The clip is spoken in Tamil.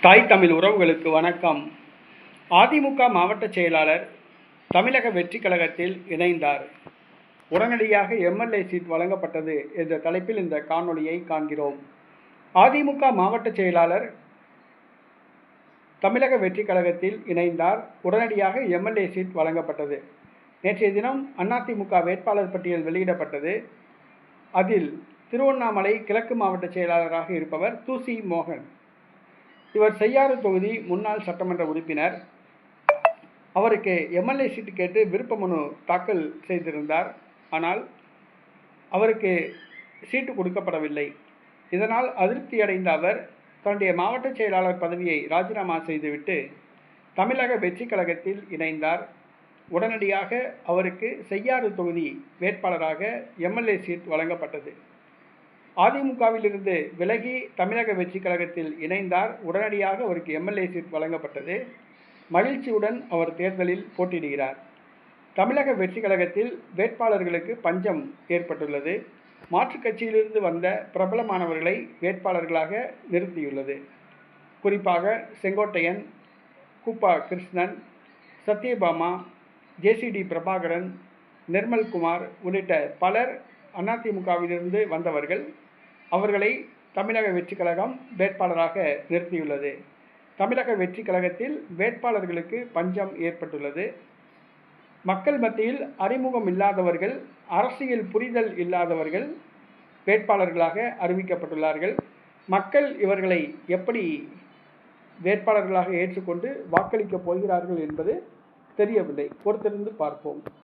தாய் தமிழ் உறவுகளுக்கு வணக்கம். அதிமுக மாவட்ட செயலாளர் தமிழக வெற்றிக் கழகத்தில் இணைந்தார். உடனடியாக எம்எல்ஏ சீட் வழங்கப்பட்டது என்ற தலைப்பில் இந்த காணொளியை காண்கிறோம். அதிமுக மாவட்ட செயலாளர் தமிழக வெற்றிக் கழகத்தில் இணைந்தார். உடனடியாக எம்எல்ஏ சீட் வழங்கப்பட்டது. நேற்றைய தினம் அதிமுக வேட்பாளர் பட்டியல் வெளியிடப்பட்டது. அதில் திருவண்ணாமலை கிழக்கு மாவட்ட செயலாளராக இருப்பவர் தூசி மோகன். இவர் செய்யாறு தொகுதி முன்னாள் சட்டமன்ற உறுப்பினர். அவருக்கு எம்எல்ஏ சீட்டு கேட்டு விருப்ப மனு தாக்கல் செய்திருந்தார். ஆனால் அவருக்கு சீட்டு கொடுக்கப்படவில்லை. இதனால் அதிருப்தி அடைந்த அவர் தன்னுடைய மாவட்ட செயலாளர் பதவியை ராஜினாமா செய்துவிட்டு தமிழக வெற்றிக் கழகத்தில் இணைந்தார். உடனடியாக அவருக்கு செய்யாறு தொகுதி வேட்பாளராக எம்எல்ஏ சீட் வழங்கப்பட்டது. அதிமுகவிலிருந்து விலகி தமிழக வெற்றிக் கழகத்தில் இணைந்தார். உடனடியாக அவருக்கு எம்எல்ஏ சீட் வழங்கப்பட்டது. மகிழ்ச்சியுடன் அவர் தேர்தலில் போட்டியிடுகிறார். தமிழக வெற்றிக் கழகத்தில் வேட்பாளர்களுக்கு பஞ்சம் ஏற்பட்டுள்ளது. மாற்றுக் கட்சியிலிருந்து வந்த பிரபலமானவர்களை வேட்பாளர்களாக நிறுத்தியுள்ளது. குறிப்பாக செங்கோட்டையன், கூப்பா கிருஷ்ணன், சத்யபாமா, ஜேசிடி பிரபாகரன், நிர்மல்குமார் உள்ளிட்ட பலர் அதிமுகவிலிருந்து வந்தவர்கள். அவர்களை தமிழக வெற்றிக் கழகம் வேட்பாளராக நிறுத்தியுள்ளது. தமிழக வெற்றிக் கழகத்தில் வேட்பாளர்களுக்கு பஞ்சம் ஏற்பட்டுள்ளது. மக்கள் மத்தியில் அறிமுகம் இல்லாதவர்கள், அரசியல் புரிதல் இல்லாதவர்கள் வேட்பாளர்களாக அறிவிக்கப்பட்டுள்ளார்கள். மக்கள் இவர்களை எப்படி வேட்பாளர்களாக ஏற்றுக்கொண்டு வாக்களிக்கப் போகிறார்கள் என்பது தெரியவில்லை. பொறுத்திருந்து பார்ப்போம்.